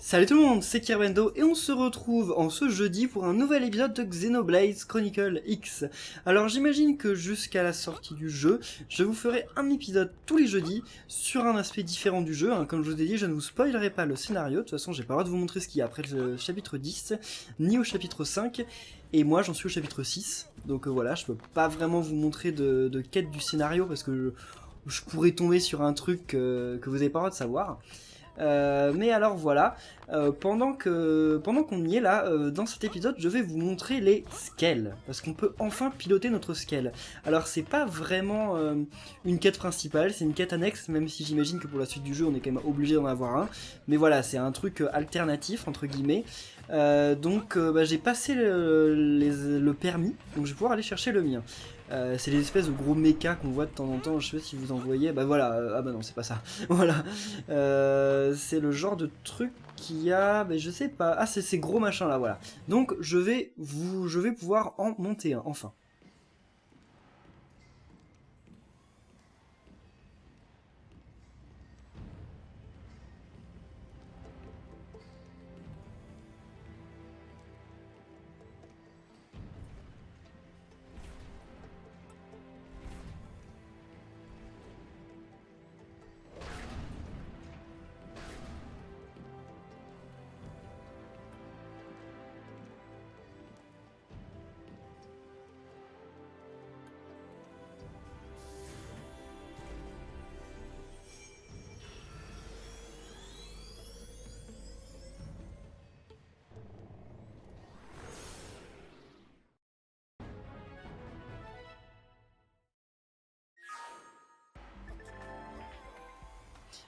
Salut tout le monde, c'est Kirbendo et on se retrouve en ce jeudi pour un nouvel épisode de Xenoblade Chronicle X. Alors j'imagine que jusqu'à la sortie du jeu, je vous ferai un épisode tous les jeudis sur un aspect différent du jeu. Comme je vous ai dit, je ne vous spoilerai pas le scénario, de toute façon j'ai pas le droit de vous montrer ce qu'il y a après le chapitre 10, ni au chapitre 5, et moi j'en suis au chapitre 6. Donc voilà, je peux pas vraiment vous montrer de quête du scénario parce que je pourrais tomber sur un truc que vous n'avez pas le droit de savoir. Mais alors voilà, pendant qu'on y est là, dans cet épisode, je vais vous montrer les scales, parce qu'on peut enfin piloter notre scale. Alors c'est pas vraiment une quête principale, c'est une quête annexe, même si j'imagine que pour la suite du jeu on est quand même obligé d'en avoir un. Mais voilà, c'est un truc alternatif, entre guillemets. Donc j'ai passé le permis, donc je vais pouvoir aller chercher le mien. C'est les espèces de gros mechas qu'on voit de temps en temps, je sais pas si vous en voyez, bah voilà, ah bah non c'est pas ça, voilà, c'est le genre de truc qu'il y a, mais je sais pas, ah c'est ces gros machins là, voilà, donc je vais pouvoir en monter un, enfin.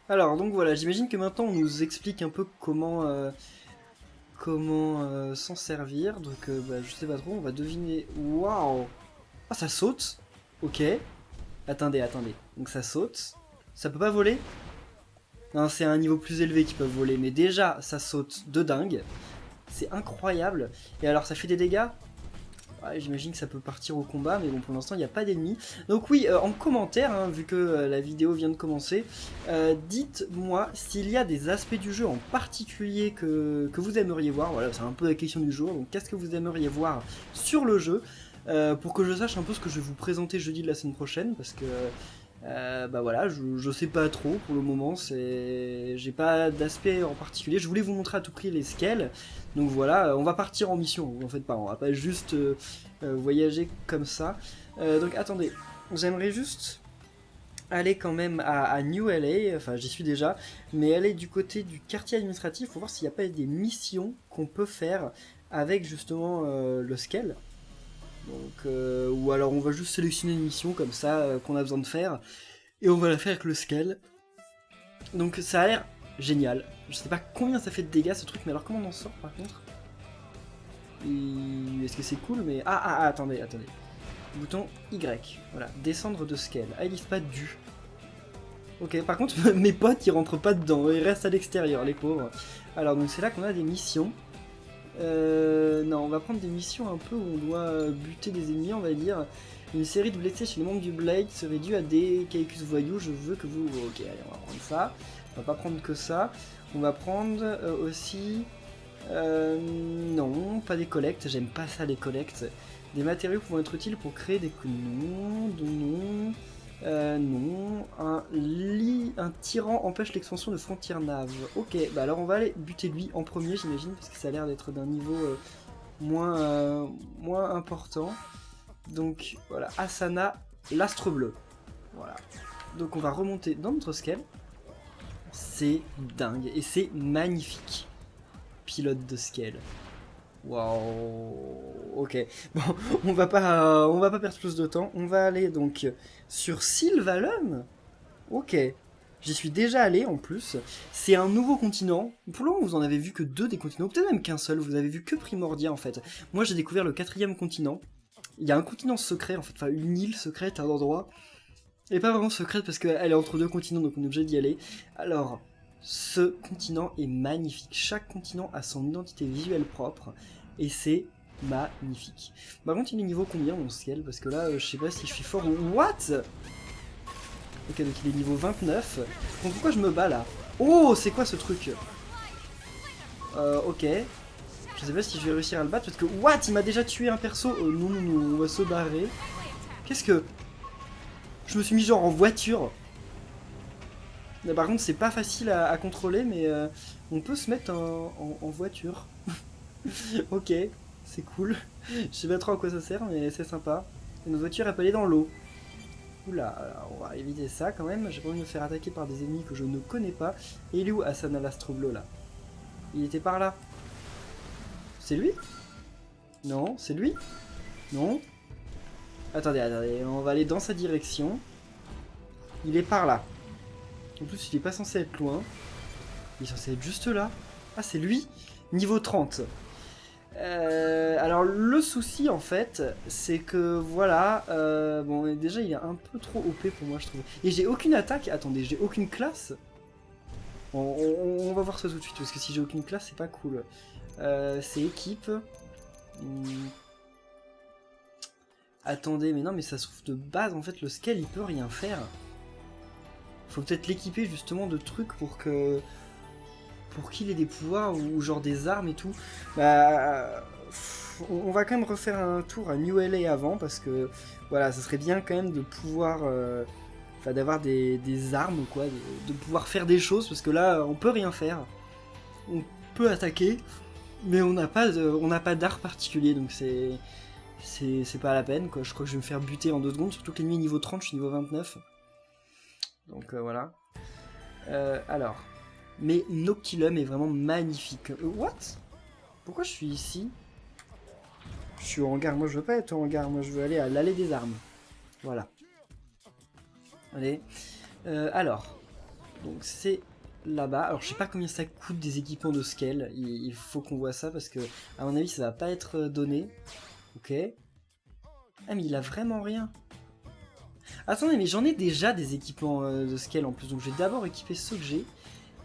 Alors donc voilà, j'imagine que maintenant on nous explique un peu comment s'en servir, donc je sais pas trop, on va deviner, waouh, ah ça saute, ok, attendez, donc ça saute, ça peut pas voler? Non, c'est à un niveau plus élevé qu'ils peuvent voler, mais déjà, ça saute de dingue. C'est incroyable. Et alors, ça fait des dégâts? Ouais, j'imagine que ça peut partir au combat, mais bon, pour l'instant, il n'y a pas d'ennemis. Donc oui, en commentaire, vu que la vidéo vient de commencer, dites-moi s'il y a des aspects du jeu en particulier que vous aimeriez voir. Voilà, c'est un peu la question du jour. Donc, qu'est-ce que vous aimeriez voir sur le jeu pour que je sache un peu ce que je vais vous présenter jeudi de la semaine prochaine, parce que bah voilà, je sais pas trop pour le moment, j'ai pas d'aspect en particulier, je voulais vous montrer à tout prix les scales, donc voilà, on va partir en mission, en fait pas, on va pas juste voyager comme ça, donc attendez, j'aimerais juste aller quand même à New LA, enfin j'y suis déjà, mais aller du côté du quartier administratif pour voir s'il n'y a pas des missions qu'on peut faire avec justement le scale. Donc, ou alors on va juste sélectionner une mission comme ça qu'on a besoin de faire et on va la faire avec le scale. Donc ça a l'air génial. Je sais pas combien ça fait de dégâts ce truc, mais alors comment on en sort par contre? Est-ce que c'est cool? Mais attendez. Bouton Y. Voilà, descendre de scale. Ah ils disent pas du. Ok, par contre mes potes ils rentrent pas dedans, ils restent à l'extérieur les pauvres. Alors donc c'est là qu'on a des missions. Non, on va prendre des missions un peu où on doit buter des ennemis, on va dire. Une série de blessés chez les membres du Blade serait due à des caicus voyous, je veux que vous... Ok, allez, on va prendre ça. On va pas prendre que ça. On va prendre aussi... non, pas des collectes, j'aime pas ça les collectes. Des matériaux pouvant être utiles pour créer des... Non, un tyran empêche l'expansion de frontières naves. Ok, bah alors on va aller buter lui en premier j'imagine, parce que ça a l'air d'être d'un niveau moins important. Donc voilà, Asana, l'astre bleu. Voilà. Donc on va remonter dans notre scale. C'est dingue, et c'est magnifique. Pilote de scale. Waouh, ok. Bon, on va pas perdre plus de temps. On va aller donc sur Sylvalum. Ok. J'y suis déjà allé en plus. C'est un nouveau continent. Pour le moment, vous en avez vu que 2 des continents, peut-être même qu'un seul. Vous avez vu que Primordia en fait. Moi, j'ai découvert le 4e continent. Il y a un continent secret en fait, enfin une île secrète, un endroit. Elle est pas vraiment secrète parce qu'elle est entre 2 continents, donc on est obligé d'y aller. Alors, ce continent est magnifique. Chaque continent a son identité visuelle propre et c'est magnifique. Par contre, il est niveau combien mon scale? Parce que là, je sais pas si je suis fort ou... What? Ok, donc il est niveau 29. Donc pourquoi je me bats là? Oh, c'est quoi ce truc? Ok. Je sais pas si je vais réussir à le battre parce que... What? Il m'a déjà tué un perso. Non, non, non, on va se barrer. Qu'est-ce que... Je me suis mis genre en voiture. Là, par contre, c'est pas facile à contrôler, mais on peut se mettre en voiture. Ok, c'est cool. Je sais pas trop à quoi ça sert, mais c'est sympa. Et notre voiture, elle peut aller dans l'eau. Oula, alors on va éviter ça quand même. J'ai pas envie de me faire attaquer par des ennemis que je ne connais pas. Et il est où Hassan Alastroblo là? Il était par là. C'est lui? Non, c'est lui? Non? Attendez, attendez, on va aller dans sa direction. Il est par là. En plus, il est pas censé être loin. Il est censé être juste là. Ah, c'est lui? Niveau 30. Alors, le souci, en fait, c'est que, voilà... bon, déjà, il est un peu trop OP pour moi, je trouve. Et j'ai aucune attaque. Attendez, j'ai aucune classe. On va voir ça tout de suite, parce que si j'ai aucune classe, c'est pas cool. C'est équipe. Attendez, mais non, mais ça se trouve de base, en fait, le scale, il peut rien faire. Faut peut-être l'équiper, justement, de trucs pour que... Pour qu'il ait des pouvoirs, ou genre des armes et tout. Bah... On va quand même refaire un tour à New LA avant, parce que, voilà, ça serait bien quand même de pouvoir... Enfin, d'avoir des armes, quoi, de pouvoir faire des choses, parce que là, on peut rien faire. On peut attaquer, mais on n'a pas d'art particulier, donc c'est pas la peine, quoi. Je crois que je vais me faire buter en 2 secondes, surtout que l'ennemi est niveau 30, je suis niveau 29. Donc voilà. Alors. Mais Noctilum est vraiment magnifique. What? Pourquoi je suis ici? Je suis au hangar, moi je veux pas être au hangar, moi je veux aller à l'allée des armes. Voilà. Allez. Alors. Donc c'est là-bas. Alors je sais pas combien ça coûte des équipements de scale. Il faut qu'on voit ça parce que à mon avis ça va pas être donné. Ok. Ah mais il a vraiment rien. Attendez mais j'en ai déjà des équipements de scale en plus. Donc je vais d'abord équiper ceux que j'ai.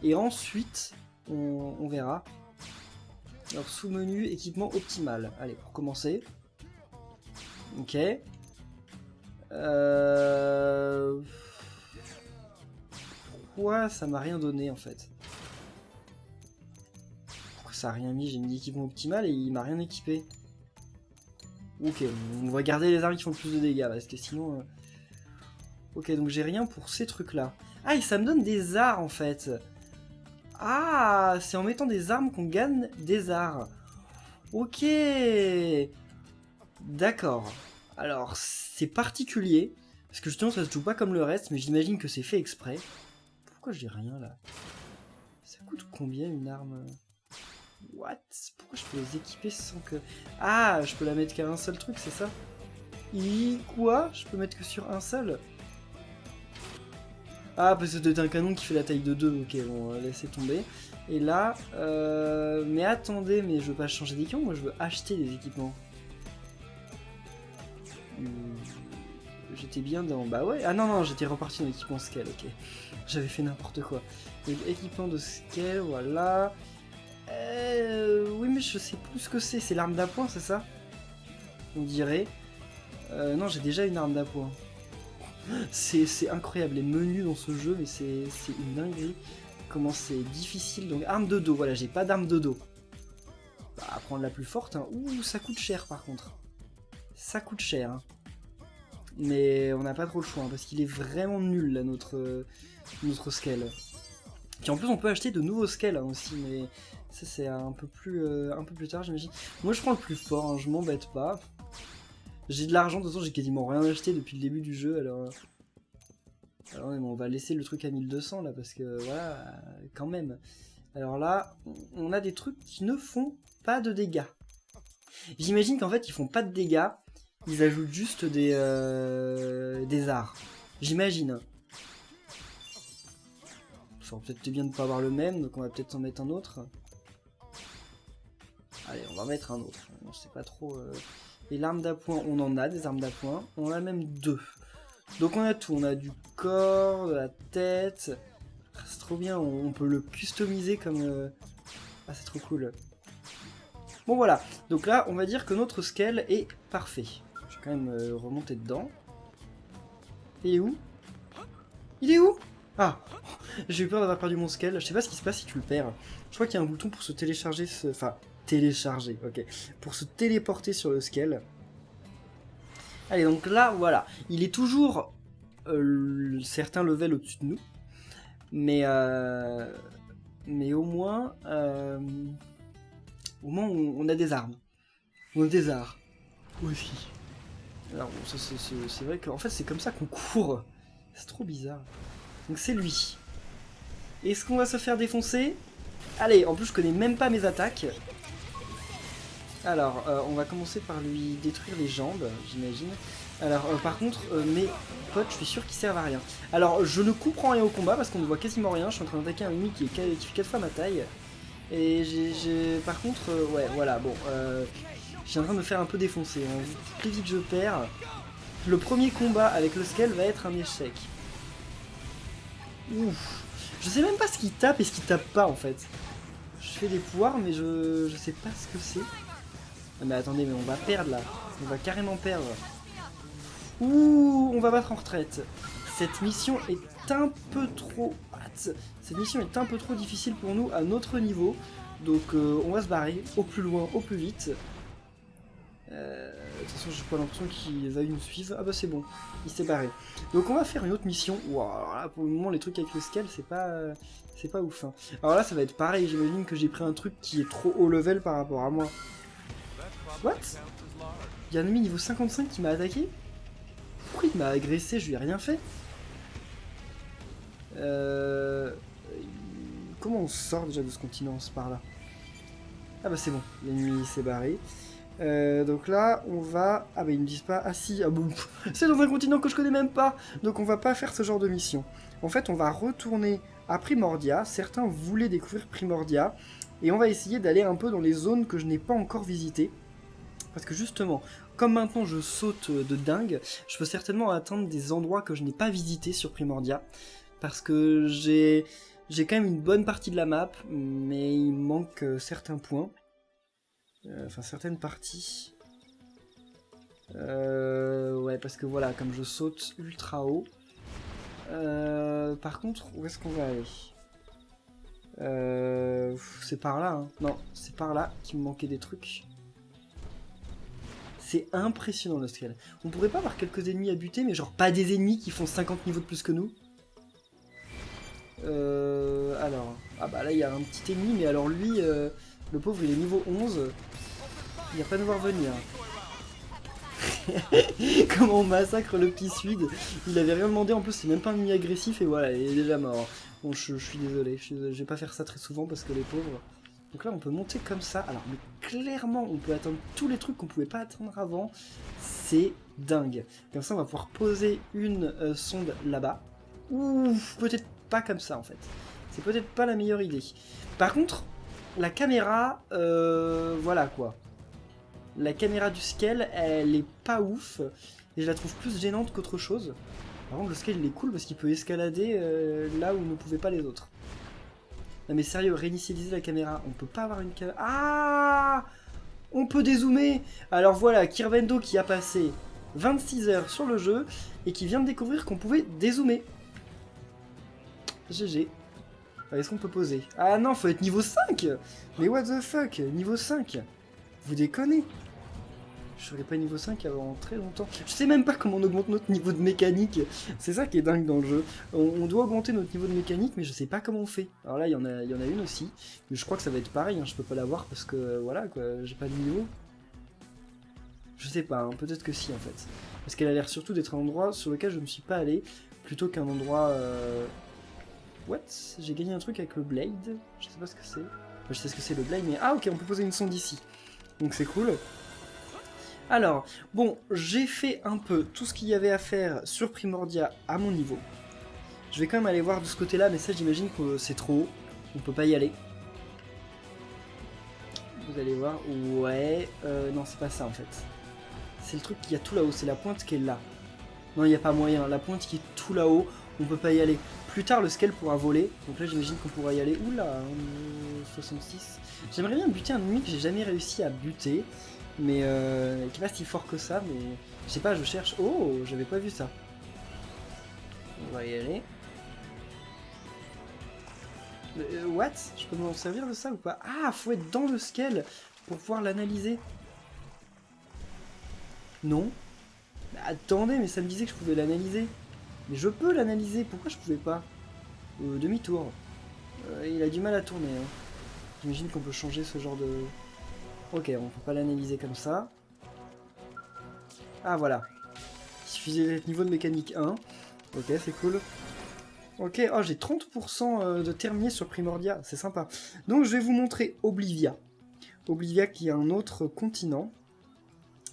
Et ensuite on verra. Alors sous-menu équipement optimal. Allez pour commencer. Ok. Pourquoi ça m'a rien donné en fait? Pourquoi ça a rien mis? J'ai mis l'équipement optimal et il m'a rien équipé. Ok, on va garder les armes qui font le plus de dégâts parce que sinon... Ok, donc j'ai rien pour ces trucs-là. Ah, et ça me donne des arts en fait. Ah, c'est en mettant des armes qu'on gagne des arts. Ok. D'accord. Alors, c'est particulier. Parce que justement, ça se joue pas comme le reste, mais j'imagine que c'est fait exprès. Pourquoi j'ai rien là? Ça coûte combien une arme? What? Pourquoi je peux les équiper sans que... Ah, je peux la mettre qu'à un seul truc, c'est ça? Quoi? Je peux mettre que sur un seul? Ah, parce que c'est un canon qui fait la taille de 2. Ok, bon, laissez tomber. Et là... Mais attendez, mais je veux pas changer d'équipement, moi je veux acheter des équipements. J'étais bien dans... Bah ouais, ah non, non, j'étais reparti dans l'équipement scale, ok. J'avais fait n'importe quoi. Donc, équipement de scale, voilà. Oui, mais je sais plus ce que c'est. C'est l'arme d'appoint, c'est ça? On dirait. Non, j'ai déjà une arme d'appoint. C'est incroyable, les menus dans ce jeu, mais c'est une dinguerie. Comment c'est difficile. Donc, arme de dos, voilà, j'ai pas d'arme de dos. Bah, à prendre la plus forte. Hein. Ouh, ça coûte cher par contre. Ça coûte cher. Hein. Mais on n'a pas trop le choix, hein, parce qu'il est vraiment nul, là, notre scale. Puis en plus, on peut acheter de nouveaux scales hein, aussi, mais ça, c'est un peu plus tard, j'imagine. Moi, je prends le plus fort, hein, je m'embête pas. J'ai de l'argent, de toute façon, j'ai quasiment rien acheté depuis le début du jeu, alors on va laisser le truc à 1200, là, parce que, voilà, quand même. Alors là, on a des trucs qui ne font pas de dégâts. J'imagine qu'en fait, ils font pas de dégâts, ils ajoutent juste des arts. J'imagine. Ça aurait peut-être bien de ne pas avoir le même, donc on va peut-être en mettre un autre. Allez, on va mettre un autre. On sait pas trop... Et l'arme d'appoint, on en a des armes d'appoint. On en a même 2. Donc on a tout. On a du corps, de la tête. Ah, c'est trop bien. On peut le customiser comme... Ah, c'est trop cool. Bon, voilà. Donc là, on va dire que notre scale est parfait. Je vais quand même remonter dedans. Il est où? Il est où? Ah, J'ai eu peur d'avoir perdu mon scale. Je sais pas ce qui se passe si tu le perds. Je crois qu'il y a un bouton pour se télécharger, enfin, télécharger, ok. Pour se téléporter sur le scale. Allez, donc là, voilà. Il est toujours certains levels au-dessus de nous. Mais au moins, on a des armes. On a des arts. Aussi. Alors, bon, c'est vrai qu'en fait, c'est comme ça qu'on court. C'est trop bizarre. Donc c'est lui. Est-ce qu'on va se faire défoncer? Allez, en plus je connais même pas mes attaques. Alors, on va commencer par lui détruire les jambes, j'imagine. Alors, par contre, mes potes, je suis sûr qu'ils servent à rien. Alors, je ne comprends rien au combat parce qu'on ne voit quasiment rien. Je suis en train d'attaquer un ennemi qui fait 4 fois ma taille. Et par contre, ouais, voilà, bon. Je suis en train de me faire un peu défoncer. Hein. Plus vite je perds, le premier combat avec le scale va être un échec. Ouf. Je sais même pas ce qu'il tape et ce qu'il tape pas en fait. Je fais des pouvoirs mais je sais pas ce que c'est. Ah, mais attendez, mais on va perdre là. On va carrément perdre. Ouh, on va battre en retraite. Cette mission est un peu trop... Cette mission est un peu trop difficile pour nous à notre niveau. Donc on va se barrer au plus loin, au plus vite. De toute façon, j'ai pas l'impression qu'il va nous suivre. Ah bah c'est bon, il s'est barré. Donc on va faire une autre mission. Wow, alors là, pour le moment, les trucs avec le scale, c'est pas ouf. Hein. Alors là, ça va être pareil. J'imagine que j'ai pris un truc qui est trop haut level par rapport à moi. What? Il y a un ennemi niveau 55 qui m'a attaqué? Pourquoi il m'a agressé? Je lui ai rien fait. Comment on sort déjà de ce continent? Par là. Ah bah c'est bon, l'ennemi s'est barré. Donc là, on va... Ah bah ils me disent pas... Ah si, ah bon, c'est dans un continent que je connais même pas. Donc on va pas faire ce genre de mission. En fait, on va retourner à Primordia. Certains voulaient découvrir Primordia. Et on va essayer d'aller un peu dans les zones que je n'ai pas encore visitées. Parce que justement, comme maintenant je saute de dingue, je peux certainement atteindre des endroits que je n'ai pas visités sur Primordia. Parce que j'ai quand même une bonne partie de la map, mais il manque certains points. Enfin, certaines parties. Ouais, parce que voilà, comme je saute ultra haut. Par contre, où est-ce qu'on va aller? C'est par là, hein. Non, c'est par là qu'il me manquait des trucs. C'est impressionnant le scale. On pourrait pas avoir quelques ennemis à buter, mais genre pas des ennemis qui font 50 niveaux de plus que nous. Alors, ah bah là il y a un petit ennemi, mais alors lui, le pauvre il est niveau 11. Il va pas nous voir venir. Comment on massacre le petit Suide. Il avait rien demandé, en plus c'est même pas un ennemi agressif et voilà, il est déjà mort. Bon, je suis désolé, je vais pas faire ça très souvent parce que les pauvres... Donc là on peut monter comme ça, alors mais clairement on peut atteindre tous les trucs qu'on pouvait pas atteindre avant. C'est dingue. Comme ça on va pouvoir poser une sonde là-bas. Ou peut-être pas comme ça en fait. C'est peut-être pas la meilleure idée. Par contre, la caméra, voilà quoi. La caméra du scale, elle est pas ouf. Et je la trouve plus gênante qu'autre chose. Par contre, le scale, il est cool parce qu'il peut escalader là où ne pouvaient pas les autres. Non mais sérieux, réinitialiser la caméra. On peut pas avoir une caméra... Ah, on peut dézoomer. Alors voilà, Kirvendo qui a passé 26 heures sur le jeu et qui vient de découvrir qu'on pouvait dézoomer. GG. Est-ce qu'on peut poser? Ah non, faut être niveau 5. Mais what the fuck? Niveau 5. Vous déconnez? Je serais pas niveau 5 avant très longtemps. Je sais même pas comment on augmente notre niveau de mécanique. C'est ça qui est dingue dans le jeu. On doit augmenter notre niveau de mécanique, mais je sais pas comment on fait. Alors là, il y en a une aussi. Mais je crois que ça va être pareil, hein. Je peux pas l'avoir parce que, voilà, quoi, j'ai pas de niveau. Je sais pas, hein. Peut-être que si, en fait. Parce qu'elle a l'air surtout d'être un endroit sur lequel je ne suis pas allé, plutôt qu'un endroit... What? J'ai gagné un truc avec le Blade. Je sais pas ce que c'est. Enfin, je sais ce que c'est le Blade, mais... Ah ok, on peut poser une sonde ici. Donc c'est cool. Alors, bon, j'ai fait un peu tout ce qu'il y avait à faire sur Primordia à mon niveau. Je vais quand même aller voir de ce côté-là, mais ça j'imagine que c'est trop haut. On peut pas y aller. Vous allez voir. Ouais. Non, c'est pas ça en fait. C'est le truc qu'il y a tout là-haut. C'est la pointe qui est là. Non, il n'y a pas moyen. La pointe qui est tout là-haut, on peut pas y aller. Plus tard, le scale pourra voler. Donc là, j'imagine qu'on pourra y aller. Oula, 66. J'aimerais bien buter un ennemi que j'ai jamais réussi à buter. Mais qui est pas si fort que ça. Mais je sais pas, je cherche. Oh, j'avais pas vu ça. On va y aller. What? Je peux m'en servir de ça ou pas? Ah, faut être dans le scale pour pouvoir l'analyser. Non. Attendez, mais ça me disait que je pouvais l'analyser. Mais je peux l'analyser, pourquoi je pouvais pas? Demi-tour. Il a du mal à tourner. Hein. J'imagine qu'on peut changer ce genre de... Ok, on peut pas l'analyser comme ça. Ah voilà. Il suffisait d'être niveau de mécanique 1. Ok, c'est cool. Ok, oh j'ai 30% de terminé sur Primordia, c'est sympa. Donc je vais vous montrer Oblivia. Oblivia qui est un autre continent.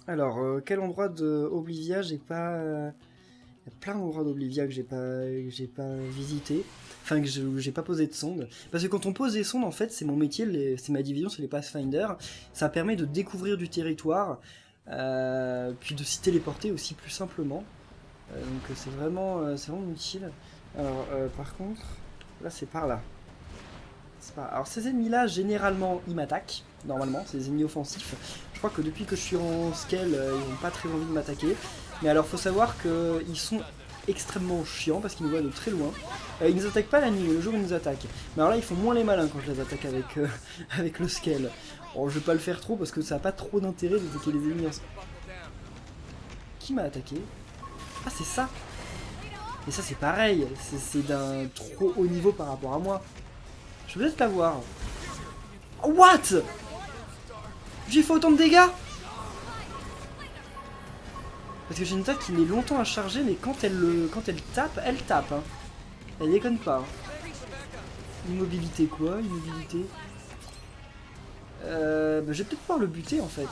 Alors, quel endroit de Oblivia j'ai pas... Il y a plein d'endroits d'Oblivia que j'ai pas visité. Enfin, que j'ai pas posé de sonde. Parce que quand on pose des sondes, en fait, c'est mon métier, c'est ma division, c'est les Pathfinder. Ça permet de découvrir du territoire, puis de s'y téléporter aussi plus simplement. Donc c'est vraiment utile. Alors, par contre, là c'est par là. Alors ces ennemis-là, généralement, ils m'attaquent. Normalement, c'est des ennemis offensifs. Je crois que depuis que je suis en scale, ils n'ont pas très envie de m'attaquer. Mais alors, faut savoir qu'ils sont extrêmement chiants parce qu'ils nous voient de très loin. Ils nous attaquent pas la nuit, le jour ils nous attaquent. Mais alors là, ils font moins les malins quand je les attaque avec, avec le scale. Bon, je vais pas le faire trop parce que ça n'a pas trop d'intérêt d'attaquer les ennemis en... Qui m'a attaqué? Ah, c'est ça! Et ça, c'est pareil, c'est d'un trop haut niveau par rapport à moi. Je peux peut-être l'avoir. Oh, what? J'ai fait autant de dégâts? Parce que j'ai une attaque qui met longtemps à charger, mais quand elle tape, elle tape. Hein. Elle déconne pas. Immobilité quoi? Immobilité. Bah, je vais peut-être pouvoir le buter en fait.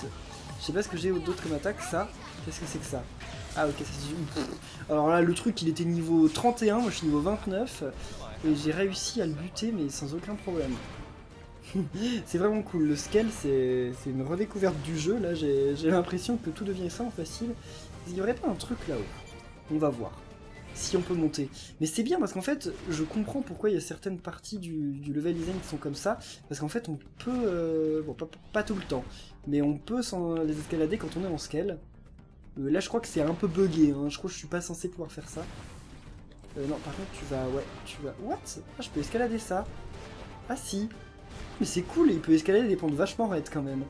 Je sais pas ce que j'ai d'autre comme attaque, ça. Qu'est-ce que c'est que ça? Ah ok, ça c'est... Alors là, le truc, il était niveau 31, moi je suis niveau 29. Et j'ai réussi à le buter, mais sans aucun problème. C'est vraiment cool, le scale, c'est une redécouverte du jeu. Là, j'ai l'impression que tout devient ça en facile. Il n'y aurait pas un truc là-haut? On va voir. Si on peut monter. Mais c'est bien parce qu'en fait, je comprends pourquoi il y a certaines parties du level design qui sont comme ça. Parce qu'en fait, on peut... bon, pas tout le temps. Mais on peut les escalader quand on est en scale. Là, je crois que c'est un peu buggé. Hein. Je crois que je suis pas censé pouvoir faire ça. Non, par contre, tu vas... Ouais, tu vas... What? Ah, je peux escalader ça. Ah si. Mais c'est cool, il peut escalader des pentes vachement raides quand même.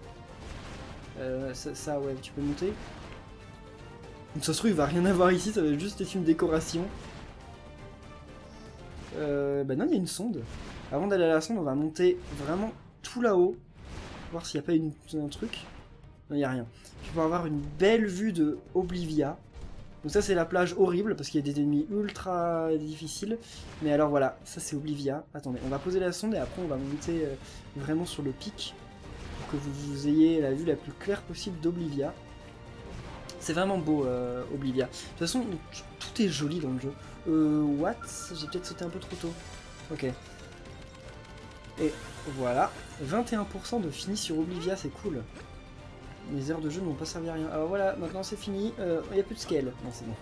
Ça, ouais, tu peux monter. Donc ça se trouve, il va rien avoir ici, ça va juste être une décoration. Bah non, il y a une sonde. Avant d'aller à la sonde, on va monter vraiment tout là-haut. Voir s'il n'y a pas un truc. Non, il n'y a rien. Tu peux avoir une belle vue de Oblivia. Donc ça, c'est la plage horrible, parce qu'il y a des ennemis ultra difficiles. Mais alors voilà, ça c'est Oblivia. Attendez, on va poser la sonde et après on va monter vraiment sur le pic. Pour que vous ayez la vue la plus claire possible d'Oblivia. C'est vraiment beau, Oblivia. De toute façon, tout est joli dans le jeu. What? J'ai peut-être sauté un peu trop tôt. Ok. Et voilà. 21% de fini sur Oblivia, c'est cool. Mes heures de jeu n'ont pas servi à rien. Alors voilà, maintenant c'est fini. Il n'y a plus de scale. Non, c'est bon.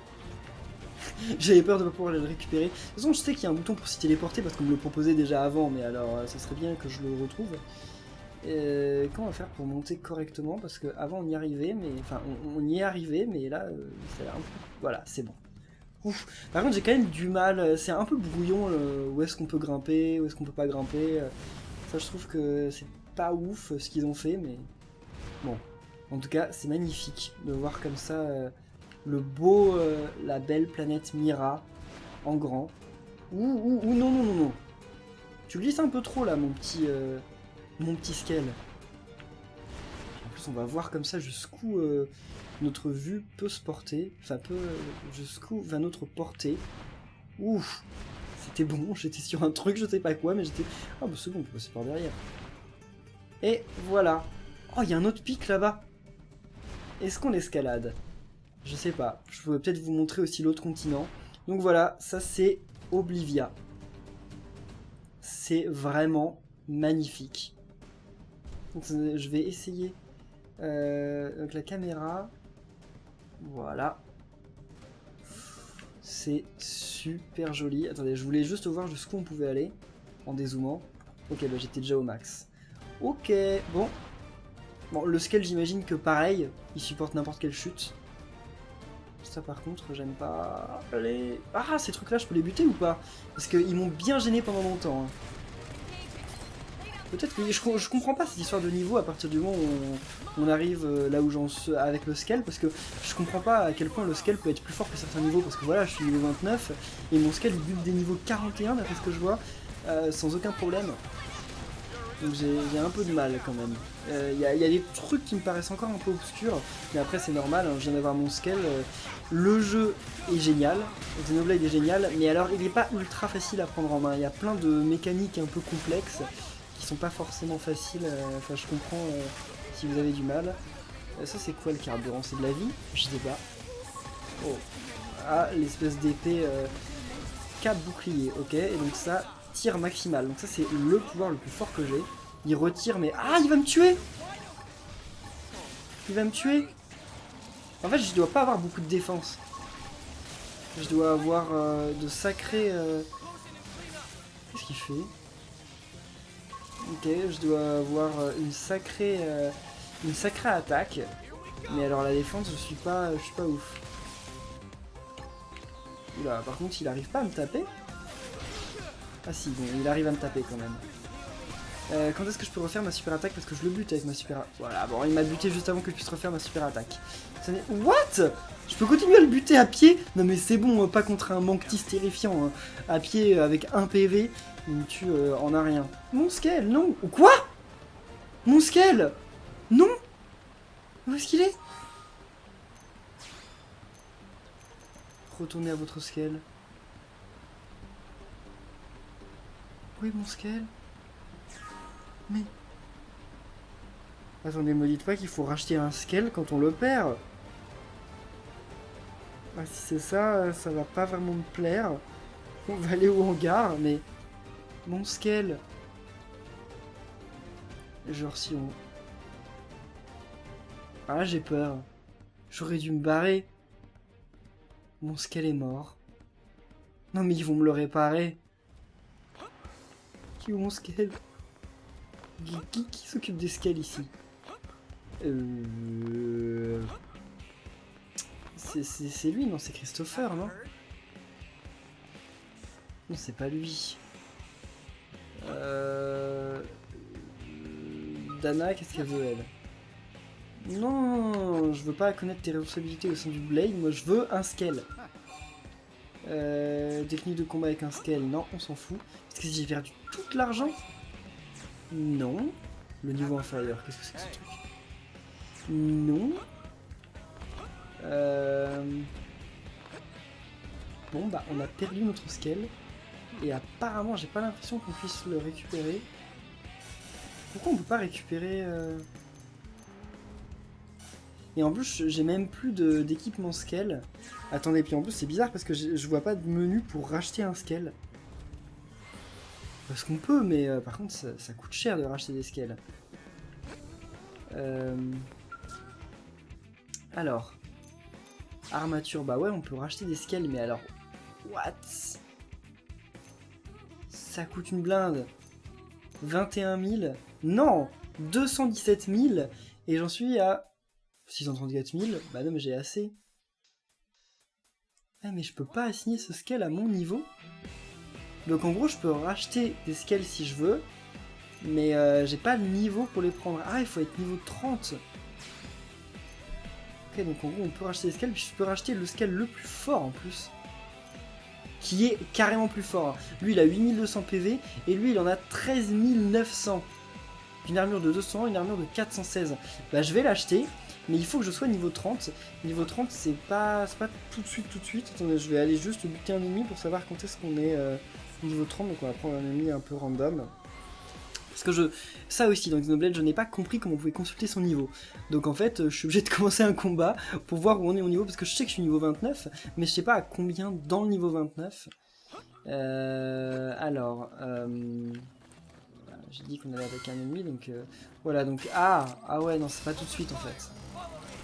J'avais peur de ne pas pouvoir le récupérer. De toute façon, je sais qu'il y a un bouton pour s'y téléporter parce qu'on me le proposait déjà avant, mais alors ça serait bien que je le retrouve. Comment on va faire pour monter correctement? Parce qu'avant on y arrivait, mais enfin on y est arrivé, mais là ça a l'air un peu... Voilà, c'est bon. Ouf. Par contre j'ai quand même du mal, c'est un peu brouillon où est-ce qu'on peut grimper, où est-ce qu'on peut pas grimper. Ça je trouve que c'est pas ouf ce qu'ils ont fait, mais bon. En tout cas c'est magnifique de voir comme ça le beau, la belle planète Mira en grand. Ouh non non non non. Tu glisses un peu trop là mon petit scale. En plus on va voir comme ça jusqu'où notre vue peut se porter. Enfin jusqu'où va notre portée. Ouf. C'était bon, j'étais sur un truc, je sais pas quoi, mais j'étais... Ah bah c'est bon, on peut passer par derrière. Et voilà. Oh, il y a un autre pic là-bas. Est-ce qu'on escalade? Je sais pas. Je pourrais peut-être vous montrer aussi l'autre continent. Donc voilà, ça c'est Oblivia. C'est vraiment magnifique. Donc, je vais essayer donc la caméra. Voilà. C'est super joli. Attendez, je voulais juste voir jusqu'où on pouvait aller en dézoomant. Ok, bah j'étais déjà au max. Ok, bon. Bon, le scale, j'imagine que pareil, il supporte n'importe quelle chute. Ça par contre, j'aime pas les... Ah, ces trucs-là, je peux les buter ou pas? Parce qu'ils m'ont bien gêné pendant longtemps. Hein. Peut-être que je comprends pas cette histoire de niveau à partir du moment où on arrive là où j'en suis avec le scale, parce que je comprends pas à quel point le scale peut être plus fort que certains niveaux, parce que voilà, je suis niveau 29 et mon scale il bute des niveaux 41 d'après ce que je vois, sans aucun problème. Donc j'ai un peu de mal quand même. Il y a des trucs qui me paraissent encore un peu obscurs, mais après c'est normal, hein, je viens d'avoir mon scale. Le jeu est génial, Xenoblade est génial, mais alors il n'est pas ultra facile à prendre en main. Il y a plein de mécaniques un peu complexes qui sont pas forcément faciles. Enfin, je comprends si vous avez du mal. Ça, c'est quoi le carburant? C'est de la vie? Je sais pas. Oh. Ah, l'espèce d'épée cap bouclier, ok. Et donc ça, tir maximal. Donc ça, c'est le pouvoir le plus fort que j'ai. Il retire, mais... Ah, il va me tuer! Il va me tuer! En fait, je dois pas avoir beaucoup de défense. Je dois avoir de sacrés... Qu'est-ce qu'il fait? Ok, je dois avoir une sacrée attaque. Mais alors la défense, je suis pas ouf. Oula, par contre, il arrive pas à me taper? Ah si, bon, il arrive à me taper quand même. Quand est-ce que je peux refaire ma super attaque? Parce que je le bute avec ma super attaque. Voilà, bon, il m'a buté juste avant que je puisse refaire ma super attaque. What? Je peux continuer à le buter à pied? Non mais c'est bon, pas contre un Mantis terrifiant. Hein. À pied, avec 1 PV, il me tue en un rien. Mon scale, non! Quoi? Mon scale! Non! Où est-ce qu'il est? Retournez à votre scale. Où est mon scale? Mais... Attendez, me dites pas qu'il faut racheter un scale quand on le perd. Ah, si c'est ça, ça va pas vraiment me plaire. On va aller au hangar, mais... Mon scale... Genre si on... Ah, j'ai peur. J'aurais dû me barrer. Mon scale est mort. Non mais ils vont me le réparer. Qui est mon scale? Qui s'occupe des scales ici? C'est lui, non? C'est Christopher, non? Non, c'est pas lui. Dana, qu'est-ce qu'elle veut, elle? Non, je veux pas connaître tes responsabilités au sein du Blade, moi je veux un scale. Technique de combat avec un scale, non, on s'en fout. Est-ce que j'ai perdu tout l'argent? Non. Le niveau inférieur, qu'est-ce que c'est que ce truc? Non. Bon, bah, on a perdu notre scale. Et apparemment, j'ai pas l'impression qu'on puisse le récupérer. Pourquoi on peut pas récupérer Et en plus, j'ai même plus d'équipement scale. Attendez, puis en plus, c'est bizarre parce que je vois pas de menu pour racheter un scale. Parce qu'on peut, mais par contre, ça coûte cher de racheter des scales. Alors. Armature, bah ouais, on peut racheter des scales, mais alors... What? Ça coûte une blinde. 21 000. Non, 217 000. Et j'en suis à 634 000. Bah non, mais j'ai assez. Ah, mais je peux pas assigner ce scale à mon niveau. Donc en gros, je peux racheter des scales si je veux. Mais j'ai pas le niveau pour les prendre. Ah, il faut être niveau 30. Ok, donc en gros, on peut racheter des scales. Puis je peux racheter le scale le plus fort en plus. Qui est carrément plus fort. Lui, il a 8200 PV. Et lui, il en a 13 900. Une armure de 200, une armure de 416. Bah, je vais l'acheter. Mais il faut que je sois niveau 30. Niveau 30, c'est pas tout de suite. Attendez, je vais aller juste buter un ennemi pour savoir quand est-ce qu'on est niveau 30. Donc on va prendre un ennemi un peu random. Parce que ça aussi, dans Xenoblade, je n'ai pas compris comment on pouvait consulter son niveau. Donc en fait, je suis obligé de commencer un combat pour voir où on est au niveau, parce que je sais que je suis niveau 29, mais je sais pas à combien dans le niveau 29. Alors, j'ai dit qu'on allait attaquer un ennemi, donc voilà, donc ah ouais, non, c'est pas tout de suite en fait.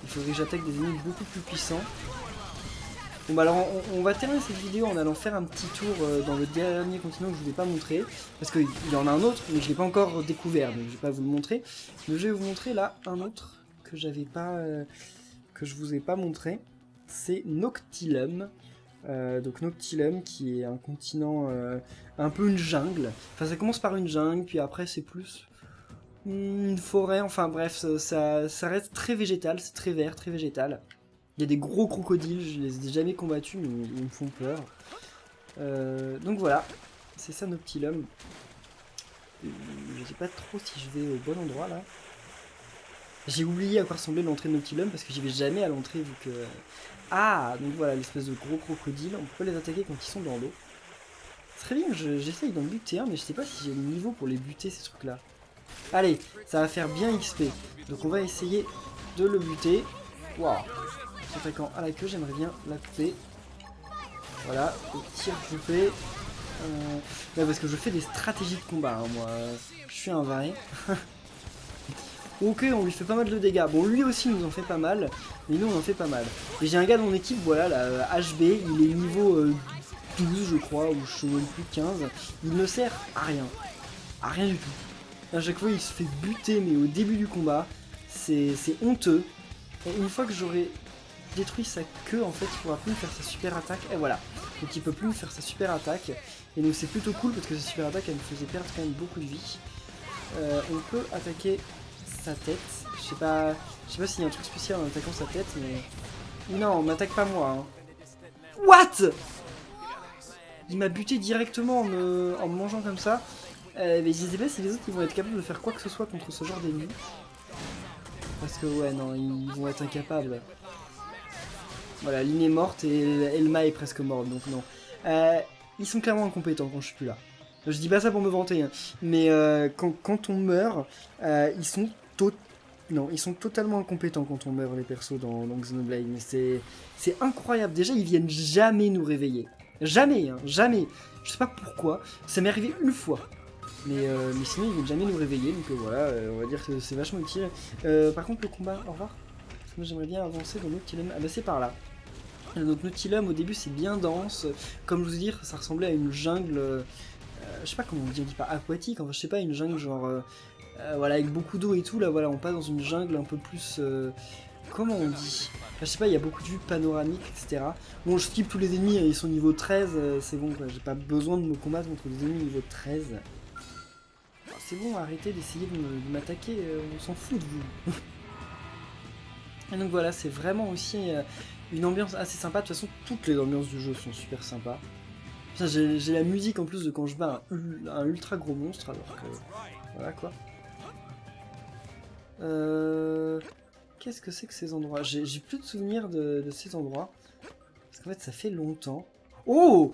Il faudrait que j'attaque des ennemis beaucoup plus puissants. Bon bah alors on va terminer cette vidéo en allant faire un petit tour dans le dernier continent que je ne vous ai pas montré. Parce qu'il y en a un autre, mais je ne l'ai pas encore découvert, donc je ne vais pas vous le montrer. Mais je vais vous montrer là un autre que j'avais pas, que je vous ai pas montré. C'est Noctilum. Donc Noctilum qui est un continent, un peu une jungle. Enfin ça commence par une jungle, puis après c'est plus une forêt, enfin bref, ça reste très végétal, c'est très vert, très végétal. Il y a des gros crocodiles, je les ai jamais combattus, mais ils me font peur. Donc voilà, c'est ça Noctilum. Je sais pas trop si je vais au bon endroit là. J'ai oublié à quoi ressemblait l'entrée de Noctilum parce que j'y vais jamais à l'entrée vu que... Ah, donc voilà, l'espèce de gros crocodile, on peut pas les attaquer quand ils sont dans l'eau. C'est très bien, j'essaye d'en buter un, mais je sais pas si j'ai le niveau pour les buter ces trucs là. Allez, ça va faire bien XP. Donc on va essayer de le buter. Waouh. Attaquant à la queue, j'aimerais bien la couper. Voilà, le tir coupé. Ouais, parce que je fais des stratégies de combat, hein, moi. Je suis un vrai. Ok, on lui fait pas mal de dégâts. Bon, lui aussi nous en fait pas mal, mais nous on en fait pas mal. Et j'ai un gars dans mon équipe, voilà, là, HB, il est niveau 12, je crois, ou je sais même plus 15. Il ne sert à rien. À rien du tout. À chaque fois, il se fait buter, mais au début du combat, c'est honteux. Et une fois que j'aurai détruit sa queue, en fait, il pourra plus me faire sa super attaque. Et voilà. Donc il peut plus me faire sa super attaque. Et donc c'est plutôt cool parce que sa super attaque, elle me faisait perdre quand même beaucoup de vie. On peut attaquer sa tête. Je sais pas s'il y a un truc spécial en attaquant sa tête, mais... Non, on m'attaque pas moi. Hein. What? Il m'a buté directement en me mangeant comme ça. Mais je sais pas si les autres ils vont être capables de faire quoi que ce soit contre ce genre d'ennemis. Parce que ouais, non, ils vont être incapables. Voilà, Lynn est morte et Elma est presque morte, donc non. Ils sont clairement incompétents quand je suis plus là. Je dis pas ça pour me vanter, hein, mais quand on meurt, ils sont ils sont totalement incompétents quand on meurt les persos dans Xenoblade. Mais c'est incroyable. Déjà, ils viennent jamais nous réveiller. Jamais, hein, jamais. Je sais pas pourquoi. Ça m'est arrivé une fois. Mais sinon, ils viennent jamais nous réveiller. Donc voilà, on va dire que c'est vachement utile. Par contre, le combat, au revoir. Parce que moi, j'aimerais bien avancer dans Noctilum. Ah bah c'est par là. Donc Noctilum, au début, c'est bien dense. Comme je vous dis, ça ressemblait à une jungle... je sais pas comment on dit pas aquatique, enfin je sais pas, une jungle genre voilà, avec beaucoup d'eau et tout. Là voilà, on passe dans une jungle un peu plus comment on dit, enfin, je sais pas, il y a beaucoup de vues panoramiques, etc. Bon, je skip tous les ennemis, ils sont niveau 13, c'est bon quoi, j'ai pas besoin de me combattre contre des ennemis niveau 13. C'est bon, arrêtez d'essayer de m'attaquer, on s'en fout de vous. Et donc voilà, c'est vraiment aussi une ambiance assez sympa. De toute façon, toutes les ambiances du jeu sont super sympas. J'ai la musique en plus de quand je bats un ultra gros monstre, alors que... Voilà quoi. Qu'est-ce que c'est que ces endroits? J'ai plus de souvenirs de ces endroits. Parce qu'en fait ça fait longtemps. Oh,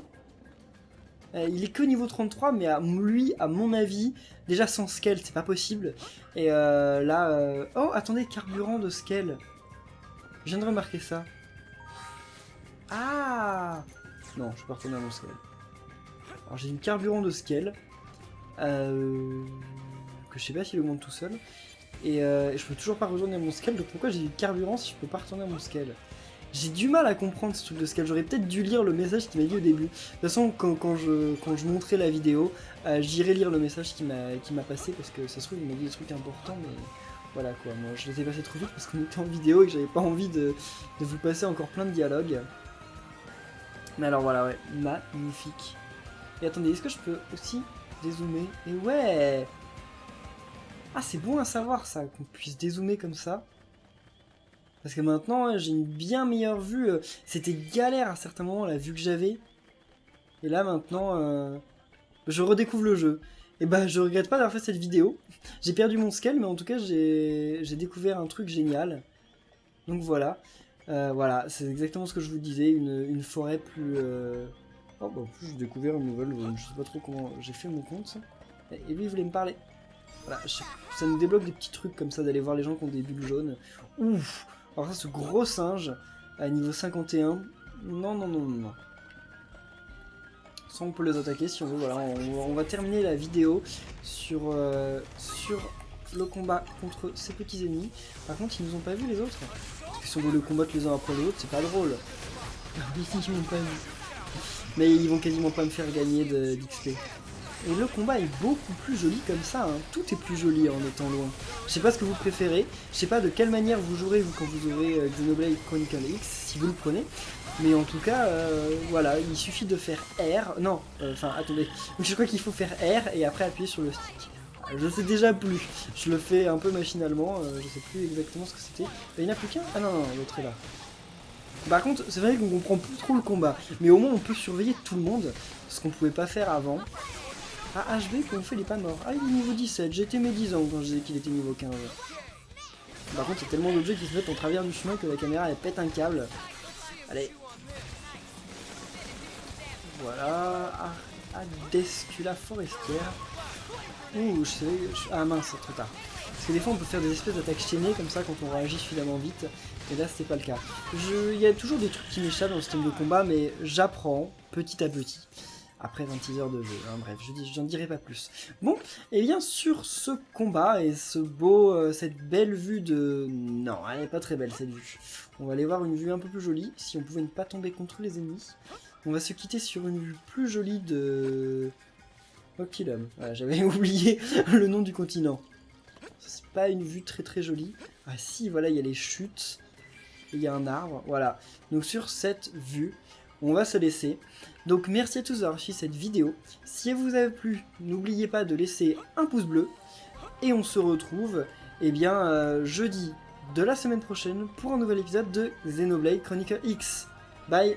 il est que niveau 33, mais lui, à mon avis, déjà sans scale, c'est pas possible. Et là... Oh, attendez, carburant de scale. Je viens de remarquer ça. Ah! Non, je vais pas retourner à mon scale. Alors j'ai une carburant de scale. Que je sais pas s'il augmente tout seul. Et je peux toujours pas retourner à mon scale. Donc pourquoi j'ai du carburant si je peux pas retourner à mon scale? J'ai du mal à comprendre ce truc de scale. J'aurais peut-être dû lire le message qu'il m'a dit au début. De toute façon, quand je montrais la vidéo, j'irai lire le message qu'il m'a passé. Parce que ça se trouve, il m'a dit des trucs importants. Mais voilà quoi. Moi, je les ai passés trop vite parce qu'on était en vidéo et que j'avais pas envie de vous passer encore plein de dialogues. Mais alors voilà, ouais. Magnifique. Et attendez, est-ce que je peux aussi dézoomer? Et ouais! Ah, c'est bon à savoir ça, qu'on puisse dézoomer comme ça. Parce que maintenant, j'ai une bien meilleure vue. C'était galère à certains moments, la vue que j'avais. Et là, maintenant, je redécouvre le jeu. Et bah, je regrette pas d'avoir fait cette vidéo. J'ai perdu mon scale, mais en tout cas, j'ai découvert un truc génial. Donc voilà. Voilà, c'est exactement ce que je vous disais. Une forêt plus... Oh, bah, en plus, j'ai découvert une nouvelle zone. Je sais pas trop comment j'ai fait mon compte. Et lui, il voulait me parler. Voilà, ça nous débloque des petits trucs comme ça, d'aller voir les gens qui ont des bulles jaunes. Ouf! Alors ça, ce gros singe, à niveau 51, non, non, non, non, non. Ça, on peut les attaquer si on veut. Voilà, on va terminer la vidéo sur le combat contre ces petits ennemis. Par contre, ils nous ont pas vu les autres. Parce que si on veut les combattre les uns après les autres, c'est pas drôle. Ils m'ont pas vu. Mais ils vont quasiment pas me faire gagner d'XP. Et le combat est beaucoup plus joli comme ça, hein. Tout est plus joli en étant loin. Je sais pas ce que vous préférez, je sais pas de quelle manière vous jouerez vous quand vous aurez Xenoblade Chronicle X, si vous le prenez. Mais en tout cas, voilà, il suffit de faire R, non, enfin attendez, je crois qu'il faut faire R et après appuyer sur le stick. Je sais déjà plus. Je le fais un peu machinalement, je sais plus exactement ce que c'était. Il n'y en a plus qu'un? Ah non, non, l'autre est là. Par contre, c'est vrai qu'on comprend plus trop le combat, mais au moins on peut surveiller tout le monde, ce qu'on pouvait pas faire avant. Ah, HB, qu'on fait, il est pas mort. Ah, il est niveau 17, j'étais médisant quand je disais qu'il était niveau 15. Par contre, il y a tellement d'objets qui se mettent en travers du chemin que la caméra elle pète un câble. Allez. Voilà. Adescula forestière. Ouh, ah mince, c'est trop tard. Parce que des fois on peut faire des espèces d'attaques chaînées comme ça quand on réagit suffisamment vite. Et là c'était pas le cas. Il y a toujours des trucs qui m'échappent dans le système de combat, mais j'apprends petit à petit. Après 26 heures de jeu, hein, bref, j'en dirai pas plus. Bon, et bien sur ce combat et cette belle vue de... Non, elle est pas très belle cette vue. On va aller voir une vue un peu plus jolie, si on pouvait ne pas tomber contre les ennemis. On va se quitter sur une vue plus jolie de... Oculum. Voilà, j'avais oublié le nom du continent. C'est pas une vue très très jolie. Ah si, voilà, il y a les chutes. Et il y a un arbre. Voilà. Donc sur cette vue, on va se laisser. Donc merci à tous d'avoir suivi cette vidéo. Si elle vous a plu, n'oubliez pas de laisser un pouce bleu. Et on se retrouve, eh bien, jeudi de la semaine prochaine pour un nouvel épisode de Xenoblade Chronicle X. Bye!